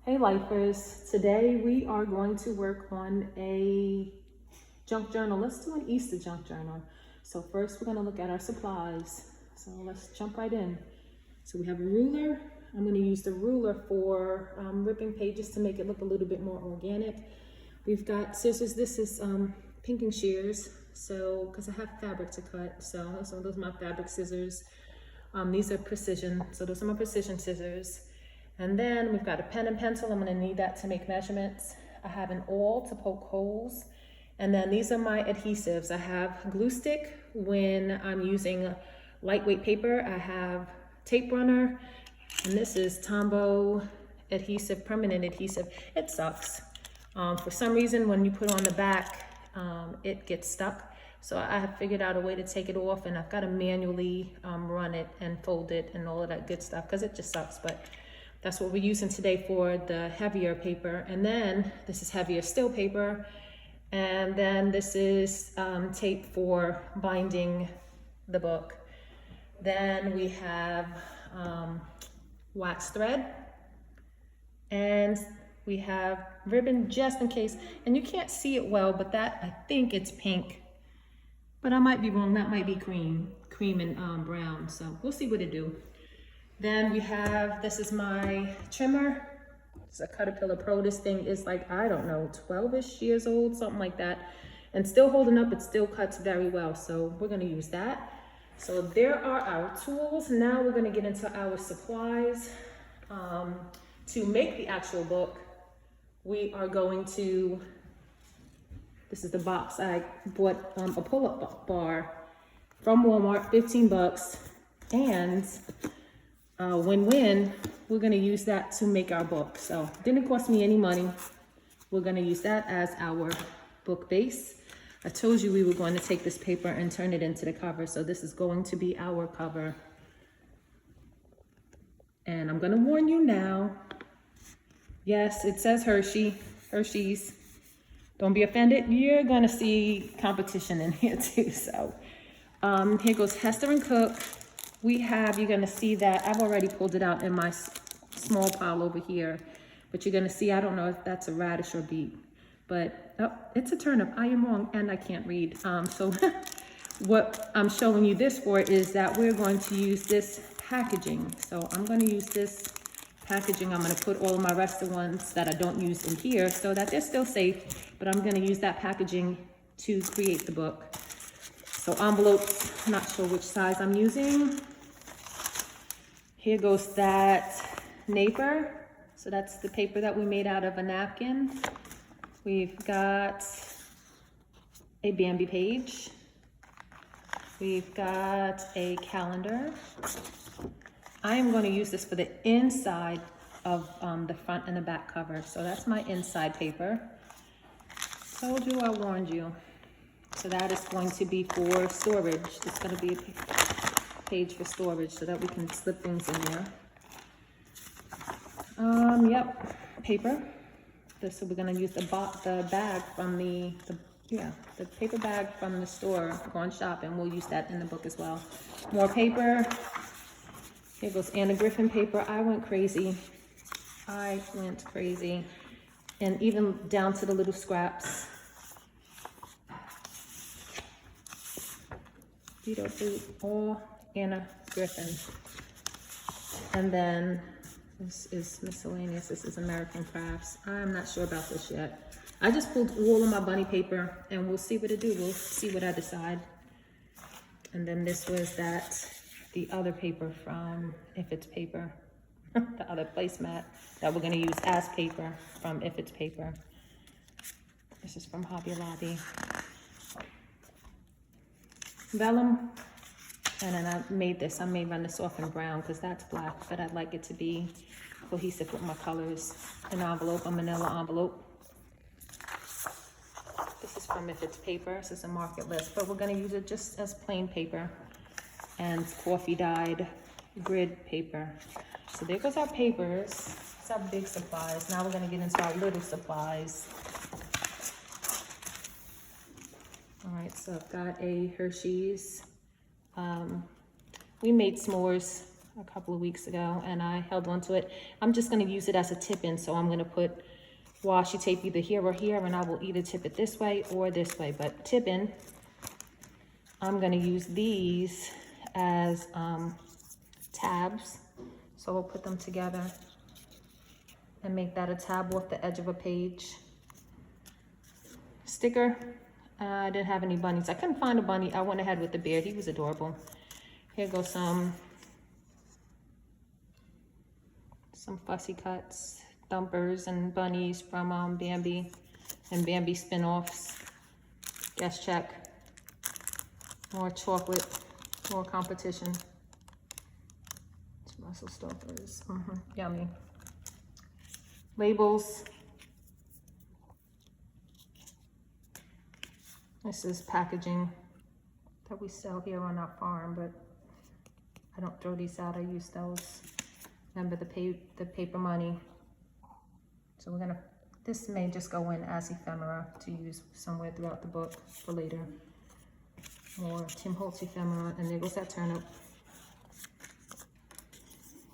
Hey lifers, today we are going to work on a junk journal. Let's do an Easter junk journal. So first we're going to look at our supplies. So let's jump right in. So we have a ruler. I'm going to use the ruler for ripping pages to make it look a little bit more organic. We've got scissors. This is pinking shears. So because I have fabric to cut, so those are my fabric scissors. These are precision. So those are my precision scissors. And then we've got a pen and pencil. I'm going to need that to make measurements. I have an awl to poke holes. And then these are my adhesives. I have glue stick when I'm using lightweight paper. I have tape runner. And this is Tombow adhesive, permanent adhesive. It sucks. For some reason, when you put it on the back, it gets stuck. So I have figured out a way to take it off, and I've got to manually run it and fold it and all of that good stuff because it just sucks. But that's what we're using today for the heavier paper. And then this is heavier still paper. And then this is tape for binding the book. Then we have wax thread. And we have ribbon just in case. And you can't see it well, but that, I think it's pink. But I might be wrong, that might be cream and brown. So we'll see what it do. Then we have, this is my trimmer. It's a Caterpillar Pro. This thing is like, I don't know, 12-ish years old, something like that. And still holding up, it still cuts very well. So we're gonna use that. So there are our tools. Now we're gonna get into our supplies. To make the actual book, we are going to, this is the box. I bought a pull-up bar from Walmart, 15 bucks. And win-win, we're gonna use that to make our book. So didn't cost me any money. We're gonna use that as our book base. I told you we were going to take this paper and turn it into the cover. So this is going to be our cover. And I'm gonna warn you now. Yes, it says Hershey's. Don't be offended. You're gonna see competition in here too. So here goes Hester and Cook. We have, you're gonna see that I've already pulled it out in my small pile over here, but you're gonna see, I don't know if that's a radish or beet, but oh, it's a turnip. I am wrong and I can't read. So what I'm showing you this for is that we're going to use this packaging. So I'm gonna use this packaging. I'm gonna put all of my rest of the ones that I don't use in here so that they're still safe, but I'm gonna use that packaging to create the book. So envelopes, not sure which size I'm using. Here goes that naper. So that's the paper that we made out of a napkin. We've got a Bambi page. We've got a calendar. I am going to use this for the inside of the front and the back cover. So that's my inside paper. Told you, I warned you. So that is going to be for storage. It's going to be a page for storage so that we can slip things in there. Yep, paper. So we're going to use the bag from the paper bag from the store. Going shopping. We'll use that in the book as well. More paper. Here goes Anna Griffin paper. I went crazy. And even down to the little scraps. Vito Boot, all Anna Griffin. And then this is miscellaneous. This is American Crafts. I'm not sure about this yet. I just pulled all of my bunny paper and we'll see what it do. We'll see what I decide. And then this was the other paper from If It's Paper, the other placemat that we're gonna use as paper from If It's Paper. This is from Hobby Lobby. Vellum, and then I may run this off in brown because that's black, but I'd like it to be cohesive with my colors. An envelope, a manila envelope. This is from If It's Paper. This is a market list, but we're going to use it just as plain paper and coffee dyed grid paper. So there goes our papers. It's our big supplies. Now we're going to get into our little supplies. All right, so I've got a Hershey's. We made s'mores a couple of weeks ago and I held on to it. I'm just gonna use it as a tip-in, so I'm gonna put washi tape either here or here, and I will either tip it this way or this way. But tip-in, I'm gonna use these as tabs. So we'll put them together and make that a tab off the edge of a page. Sticker, I didn't have any bunnies. I couldn't find a bunny. I went ahead with the beard. He was adorable. Here goes some fussy cuts, thumpers and bunnies from Bambi and Bambi spin-offs. Guess check. More chocolate, more competition. Russell Stover's, yummy. Labels. This is packaging that we sell here on our farm, but I don't throw these out. I use those. Remember the paper money. So we're gonna, this may just go in as ephemera to use somewhere throughout the book for later. More Tim Holtz ephemera, and there goes that turnip.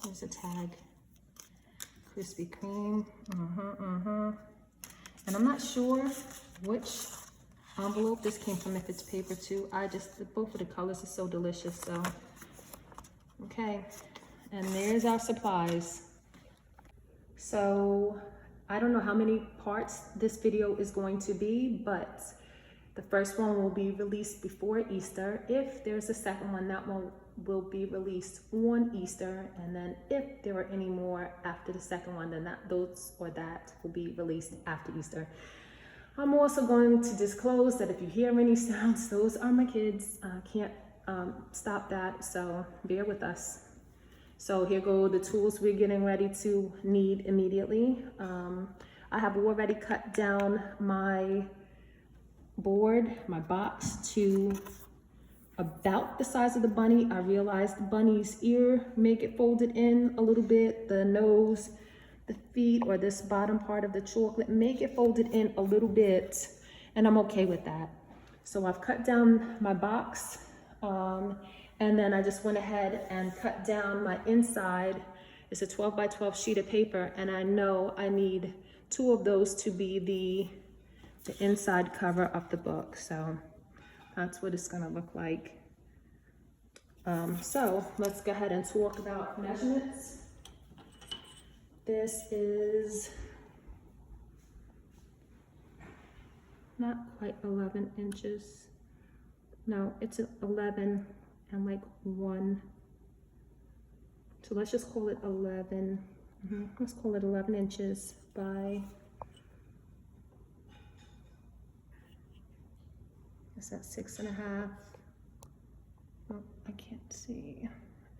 Here's a tag. Krispy Kreme. And I'm not sure which envelope this came from, if it's paper too. Both of the colors are so delicious, so. Okay, and there's our supplies. So, I don't know how many parts this video is going to be, but the first one will be released before Easter. If there's a second one, that one will be released on Easter. And then if there are any more after the second one, then that will be released after Easter. I'm also going to disclose that if you hear any sounds, those are my kids. I can't stop that, so bear with us. So here go the tools we're getting ready to need immediately. I have already cut down my board, my box, to about the size of the bunny. I realized the bunny's ear may get folded in a little bit, the nose, the feet, or this bottom part of the chocolate may get folded in a little bit, and I'm okay with that. So I've cut down my box, and then I just went ahead and cut down my inside. It's a 12 by 12 sheet of paper, and I know I need 2 of those to be the inside cover of the book. So that's what it's gonna look like. So let's go ahead and talk about measurements. This is not quite 11 inches. No, it's 11 and like 1. So let's just call it 11. Let's call it 11 inches by, is that 6.5? Oh, I can't see.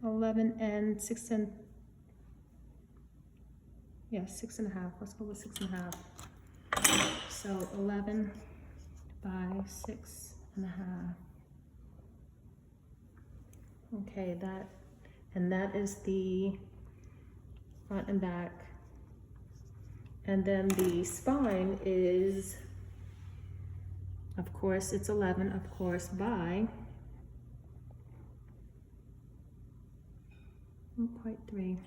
11 and 6 and, yeah, 6.5. Let's go with 6.5. So 11 by 6.5. Okay, that is the front and back. And then the spine is, of course, it's 11, of course, by 1.3.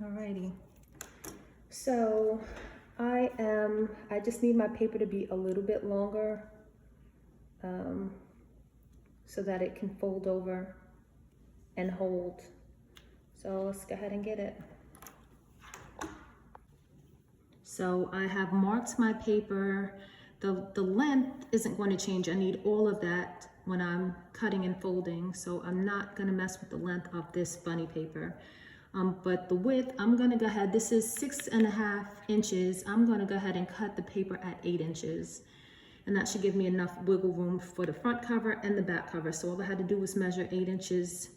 Alrighty, so I just need my paper to be a little bit longer so that it can fold over and hold. So let's go ahead and get it. So I have marked my paper. The length isn't going to change. I need all of that when I'm cutting and folding, so I'm not gonna mess with the length of this bunny paper. But the width, I'm gonna go ahead, this is 6.5 inches. I'm gonna go ahead and cut the paper at 8 inches. And that should give me enough wiggle room for the front cover and the back cover. So all I had to do was measure 8 inches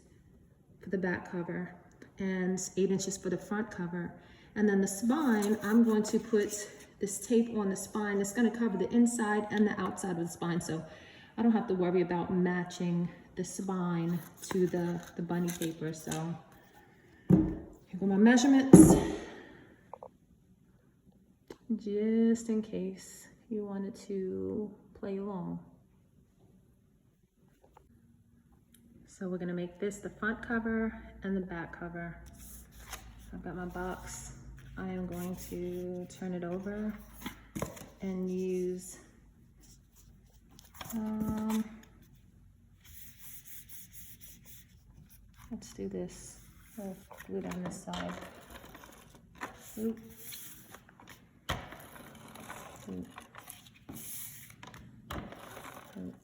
for the back cover and 8 inches for the front cover. And then the spine, I'm going to put this tape on the spine. It's gonna cover the inside and the outside of the spine. So I don't have to worry about matching the spine to the bunny paper. So here go my measurements, just in case you wanted to play along. So we're gonna make this the front cover and the back cover. I've got my box. I am going to turn it over and use let's do this. I'll glue it on this side. Oop. Oop. Oop.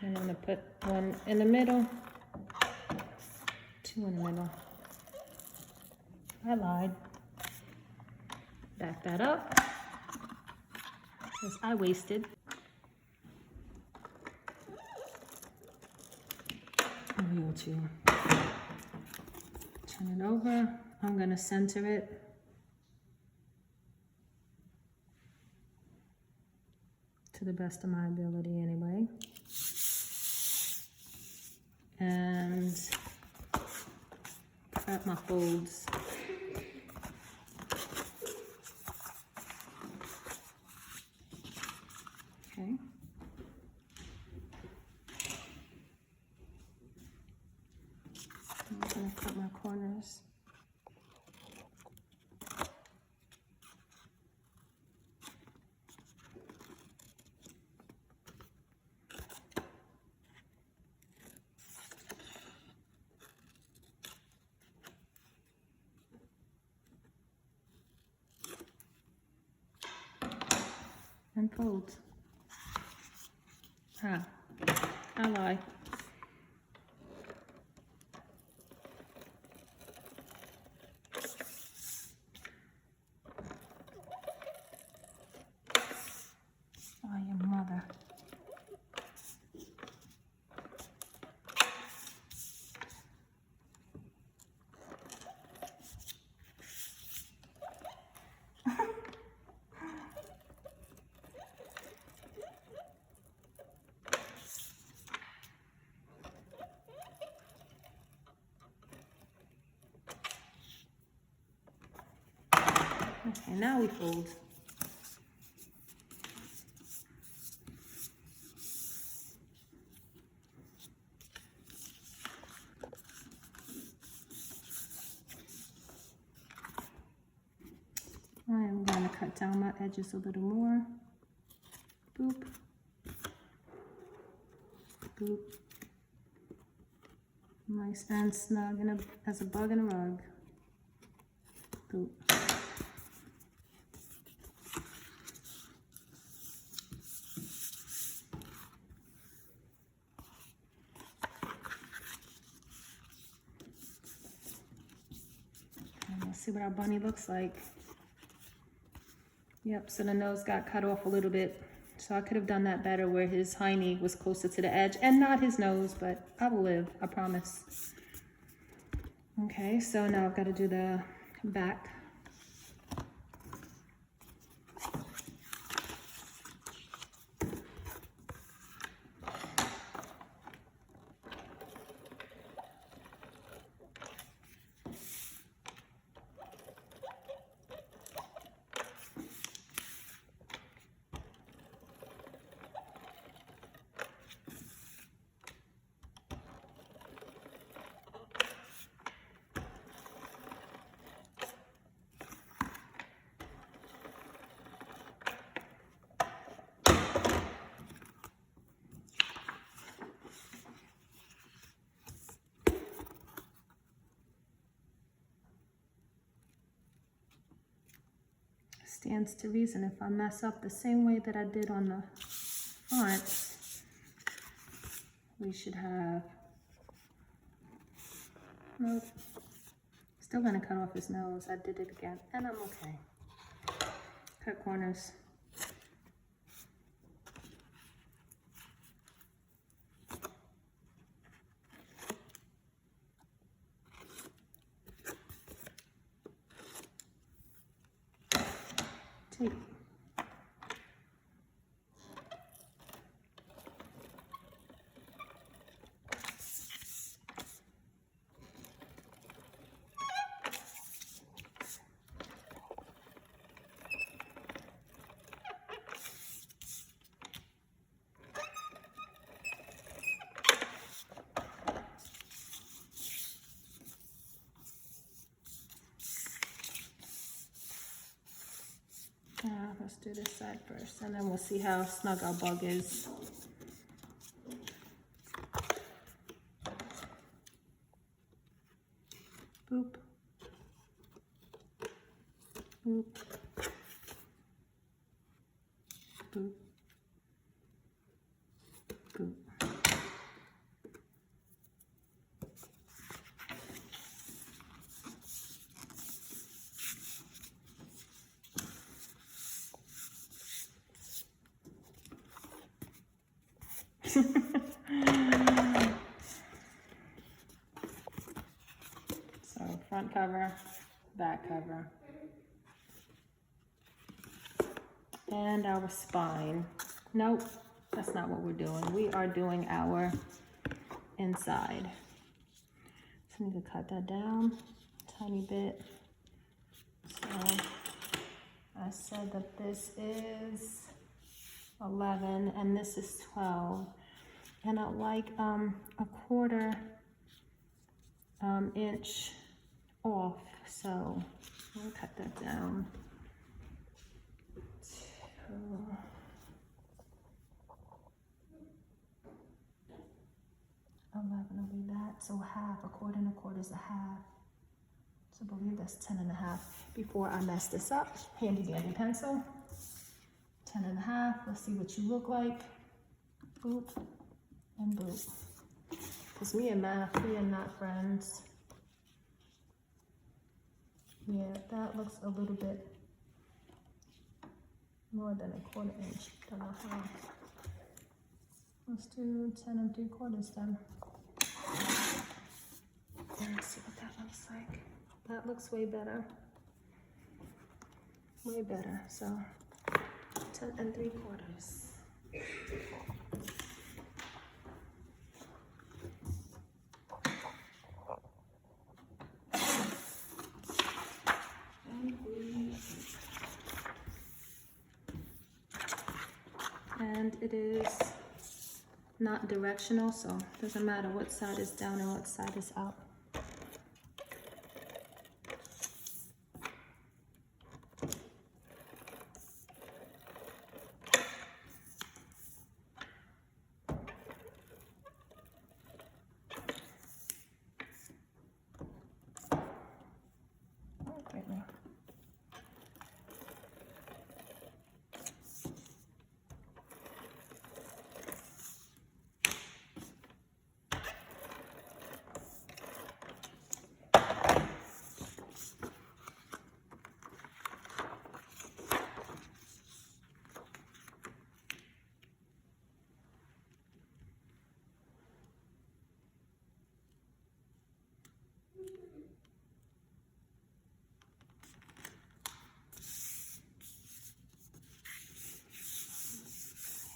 And I'm gonna put one in the middle, two in the middle. I lied. Back that up, because I wasted. I'm going to turn it over. I'm gonna center it. To the best of my ability anyway. And prep my folds. Okay. I'm gonna cut my corners. And folds. Ah, I lie. Oh, your mother. Okay, now we fold. I am going to cut down my edges a little more. Boop. Boop. Nice and snug and as a bug in a rug. Boop. Let's see what our bunny looks like. Yep, so the nose got cut off a little bit. So I could have done that better where his hiney was closer to the edge and not his nose, but I will live, I promise. Okay, so now I've got to do the back. Stands to reason if I mess up the same way that I did on the front, we should have, nope, still gonna cut off his nose. I did it again and I'm okay. Cut corners. Tape. do this side first, and then we'll see how snug our bug is. Boop. Boop. Boop. Boop. So front cover, back cover, and our spine. Nope, that's not what we're doing. We are doing our inside. So I need to cut that down a tiny bit. So I said that this is 11 and this is 12. And I like a 1/4 inch off. So I'll cut that down to 11 will be that. So half, 1/4 and 1/4 is a half. So I believe that's 10.5. Before I mess this up, handy dandy pencil. 10.5. Let's see what you look like. Boop and boop. Because me and math, we are not friends. Yeah, that looks a little bit more than 1/4 inch. Don't know how. Let's do 10 3/4 then. Let's see what that looks like. That looks way better. Way better. So 10 3/4. And it is not directional, so it doesn't matter what side is down and what side is up.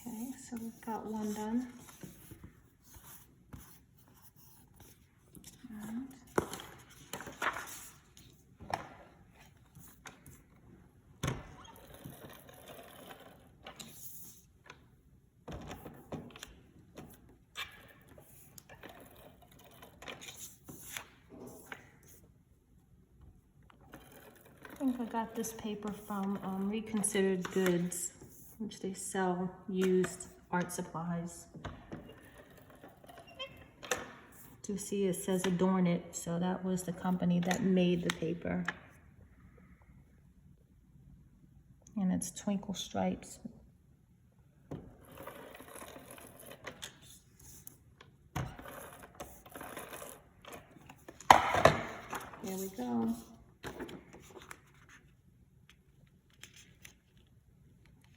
Okay, so we've got one done. And I think I got this paper from Reconsidered Goods, which they sell used art supplies. To see it says Adorn It, so that was the company that made the paper. And it's twinkle stripes. There we go.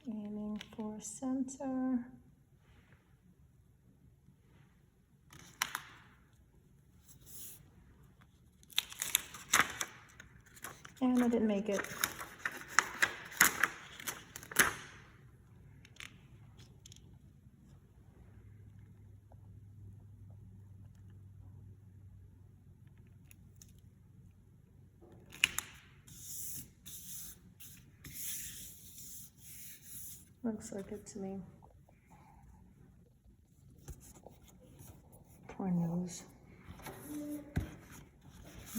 Aiming for center. And I didn't make it. Looks like it to me. Poor nose.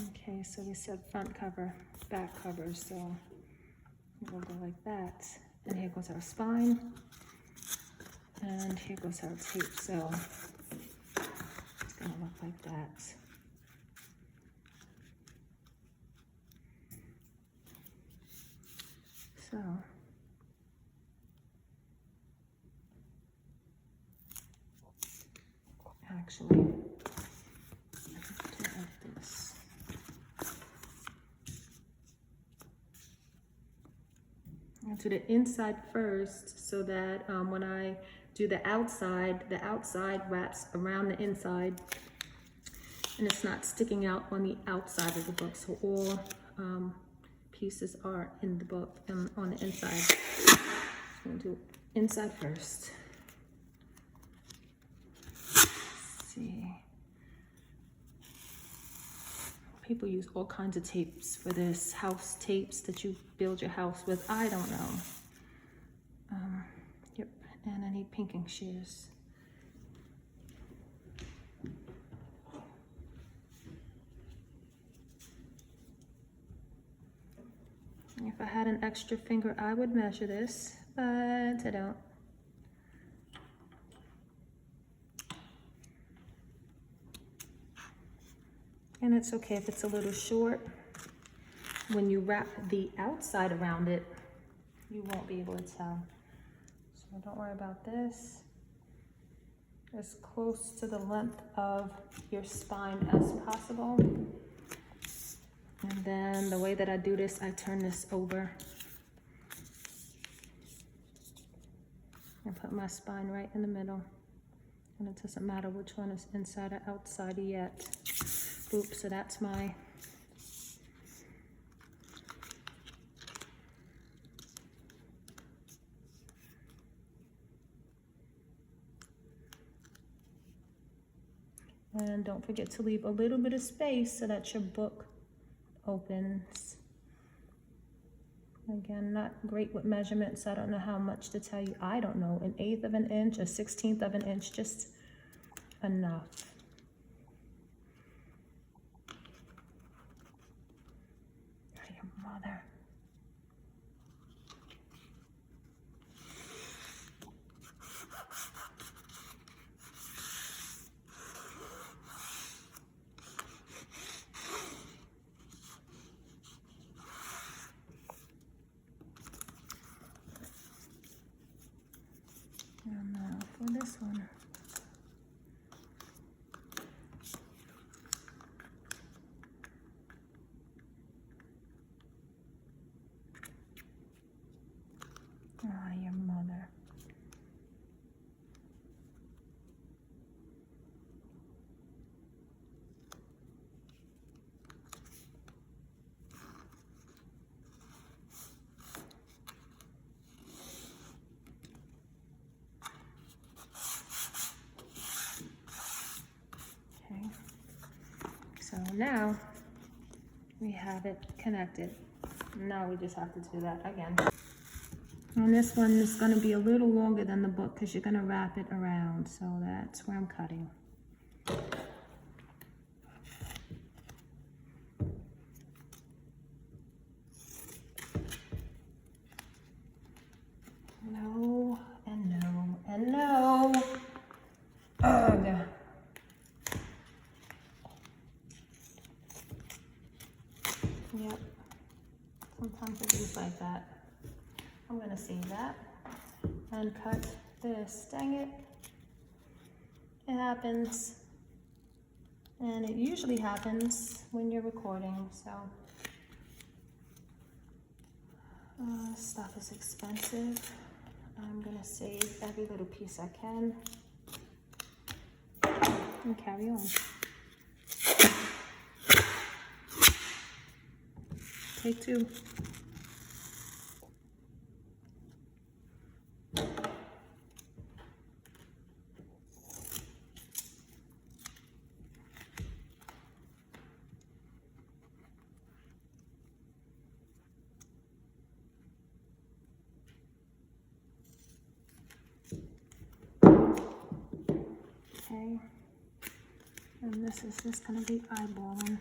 Okay, so we said front cover, back cover, so we'll go like that. And here goes our spine. And here goes our tape. So it's gonna look like that. So actually, I can do it like this. I'll do the inside first so that when I do the outside wraps around the inside and it's not sticking out on the outside of the book. So all pieces are in the book and on the inside. So I'm gonna do inside first. See, people use all kinds of tapes for this, house tapes that you build your house with. I don't know. Yep, and I need pinking shears. If I had an extra finger, I would measure this, but I don't. And it's okay if it's a little short. When you wrap the outside around it, you won't be able to tell. So don't worry about this. As close to the length of your spine as possible. And then the way that I do this, I turn this over and put my spine right in the middle. And it doesn't matter which one is inside or outside yet. Oops, so that's my and don't forget to leave a little bit of space so that your book opens. Again, not great with measurements. I don't know how much to tell you. I don't know, 1/8 of an inch, 1/16 of an inch, just enough. Your mother. And now for this one. Ah, your mother. Okay. So now we have it connected. Now we just have to do that again. And this one is going to be a little longer than the book because you're going to wrap it around. So that's where I'm cutting. No, and no, and no. Ugh. Yep. Sometimes it is like that. I'm going to save that and cut this. Dang it. It happens. And it usually happens when you're recording, so. Stuff is expensive. I'm going to save every little piece I can and carry on. Take two. Okay, and this is just going to be eyeballing.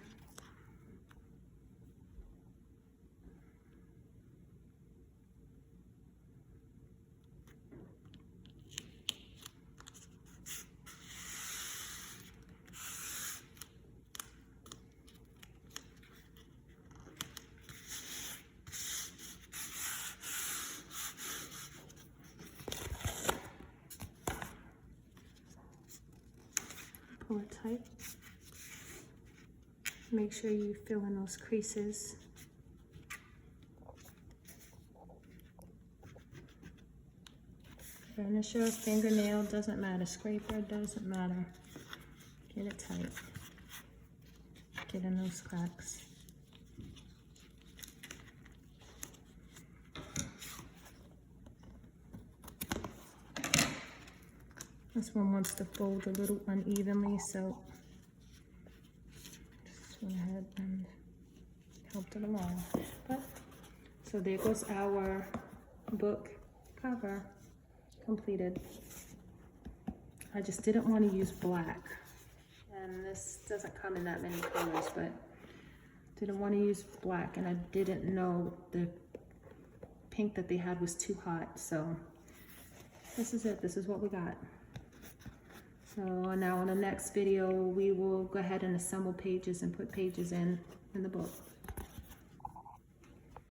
pull it tight. Make sure you fill in those creases. Finisher, fingernail, doesn't matter. Scraper, doesn't matter. Get it tight. Get in those cracks. This one wants to fold a little unevenly, so just went ahead and helped it along. But so there goes our book cover completed. I just didn't want to use black, and this doesn't come in that many colors, but didn't want to use black, and I didn't know the pink that they had was too hot, so this is it. This is what we got. So now in the next video we will go ahead and assemble pages and put pages in the book.